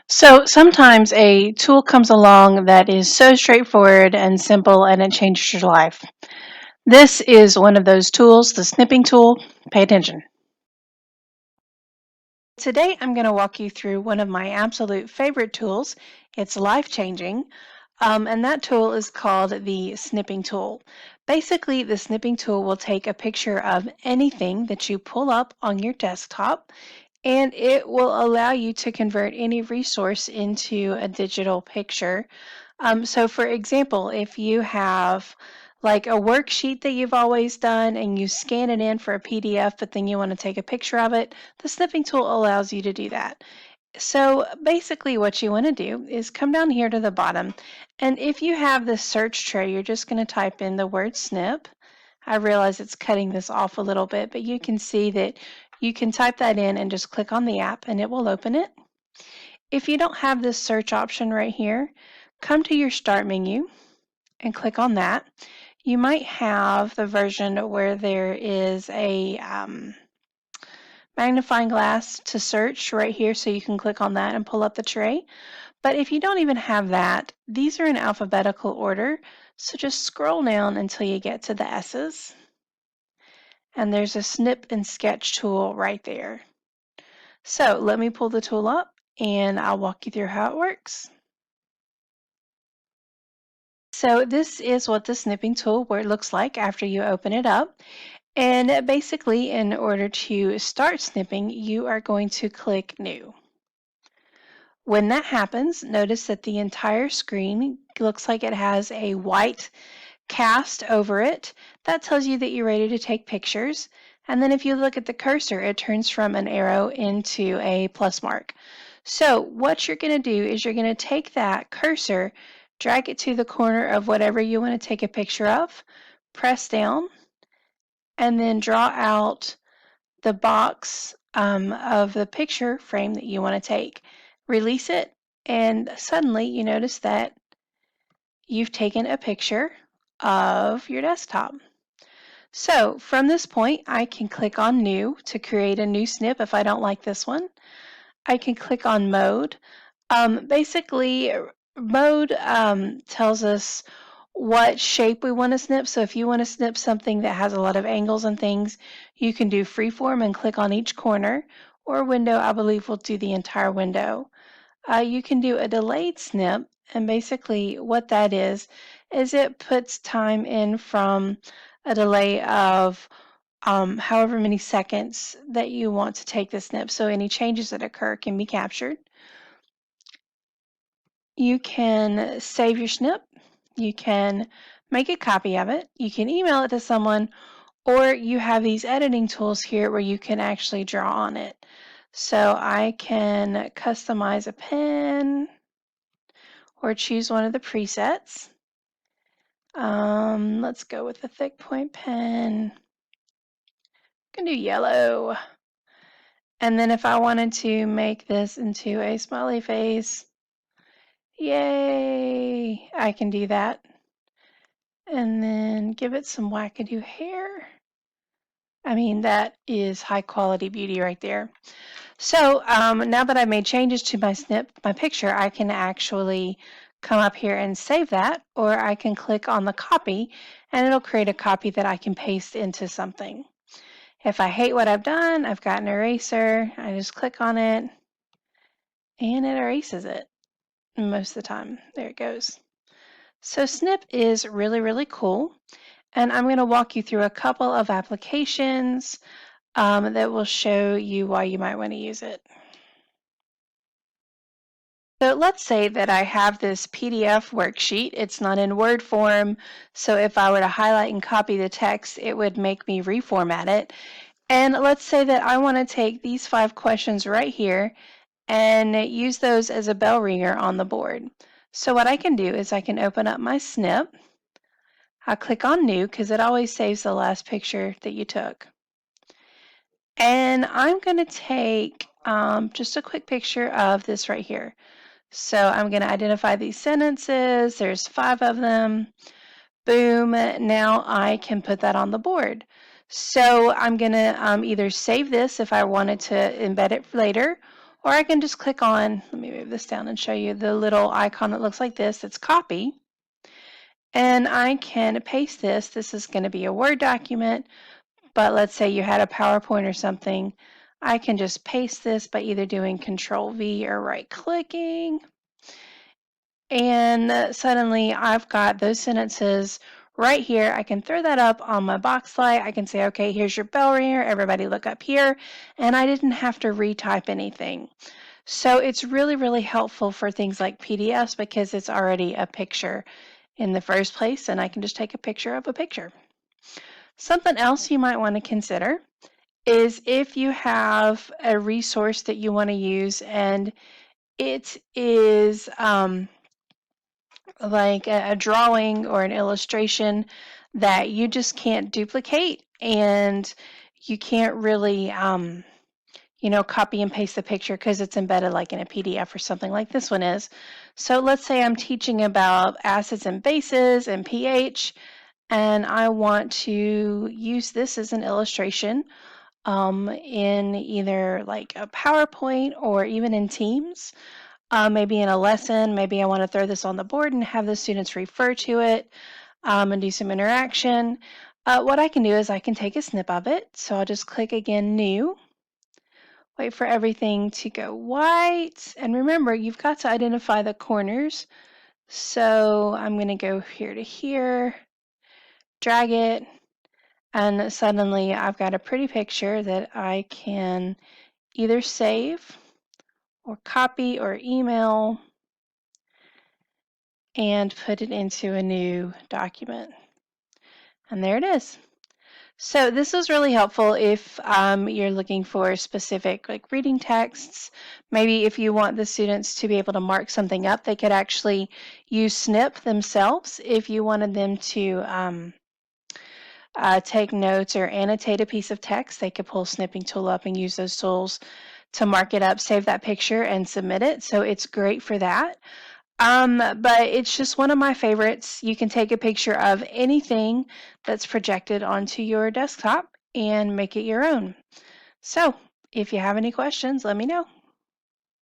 So sometimes a tool comes along that is so straightforward and simple and it changes your life. This is one of those tools, the snipping tool. Pay attention. Today I'm going to walk you through one of my absolute favorite tools. It's life changing, and that tool is called the snipping tool. Basically, the snipping tool will take a picture of anything that you pull up on your desktop and it will allow you to convert any resource into a digital picture. So for example, if you have like a worksheet that you've always done and you scan it in for a PDF, but then you want to take a picture of it, the snipping tool allows you to do that. So basically what you want to do is come down here to the bottom, and if you have this search tray, you're just going to type in the word snip. I realize it's cutting this off a little bit, but you can see that you can type that in and just click on the app and it will open it. If you don't have this search option right here, come to your start menu and click on that. You might have the version where there is a magnifying glass to search right here, so you can click on that and pull up the tray. But if you don't even have that, these are in alphabetical order, so just scroll down until you get to the S's. And there's a snip and sketch tool right there. So let me pull the tool up and I'll walk you through how it works. So this is what the snipping tool where it looks like after you open it up. And basically, in order to start snipping, you are going to click New. When that happens, notice that the entire screen looks like it has a white cast over it. That tells you that you're ready to take pictures. And then if you look at the cursor, it turns from an arrow into a plus mark. So what you're going to do is you're going to take that cursor, drag it to the corner of whatever you want to take a picture of, press down, and then draw out the box of the picture frame that you want to take. Release it, and suddenly you notice that you've taken a picture of your desktop. So from this point, I can click on New to create a new snip if I don't like this one. I can click on Mode. Basically, mode tells us what shape we want to snip. So if you want to snip something that has a lot of angles and things, you can do freeform and click on each corner, or window, I believe, will do the entire window. You can do a delayed snip, and basically what that is it puts time in from a delay of however many seconds that you want to take the snip. So any changes that occur can be captured. You can save your snip. You can make a copy of it. You can email it to someone, or you have these editing tools here where you can actually draw on it. So I can customize a pen or choose one of the presets. Let's go with the thick point pen. I can do yellow. And then if I wanted to make this into a smiley face, yay, I can do that. And then give it some wackadoo hair. I mean, that is high quality beauty right there. So now that I've made changes to my picture, I can actually come up here and save that, or I can click on the copy and it'll create a copy that I can paste into something. If I hate what I've done, I've got an eraser. I just click on it and it erases it most of the time. There it goes. So Snip is really, really cool. And I'm going to walk you through a couple of applications that will show you why you might want to use it. So let's say that I have this PDF worksheet. It's not in Word form, so if I were to highlight and copy the text, it would make me reformat it. And let's say that I want to take these 5 questions right here and use those as a bell ringer on the board. So what I can do is I can open up my snip. I click on New because it always saves the last picture that you took. And I'm going to take just a quick picture of this right here. So I'm going to identify these sentences. There's 5 of them. Boom. Now I can put that on the board. So I'm going to either save this if I wanted to embed it later, Or I can just click on, let me move this down and show you the little icon that looks like this. It's copy. And I can paste this. This is going to be a Word document, but let's say you had a PowerPoint or something. I can just paste this by either doing Control V or right clicking. And suddenly I've got those sentences right here. I can throw that up on my box light. I can say, okay, here's your bell ringer. Everybody look up here. And I didn't have to retype anything. So it's really, really helpful for things like PDFs because it's already a picture in the first place, and I can just take a picture of a picture. Something else you might want to consider is if you have a resource that you want to use and it is like a drawing or an illustration that you just can't duplicate and you can't really copy and paste the picture because it's embedded like in a PDF or something like this one is. So let's say I'm teaching about acids and bases and pH, and I want to use this as an illustration in either like a PowerPoint or even in Teams. Maybe in a lesson, maybe I want to throw this on the board and have the students refer to it and do some interaction. What I can do is I can take a snip of it. So I'll just click again, New. Wait for everything to go white. And remember, you've got to identify the corners. So I'm going to go here to here, drag it, and suddenly I've got a pretty picture that I can either save or copy or email and put it into a new document. And there it is. So this is really helpful if you're looking for specific like reading texts. Maybe if you want the students to be able to mark something up, they could actually use Snip themselves. If you wanted them to take notes or annotate a piece of text, they could pull a snipping tool up and use those tools to mark it up, save that picture, and submit it. So it's great for that. But it's just one of my favorites. You can take a picture of anything that's projected onto your desktop and make it your own. So if you have any questions, let me know.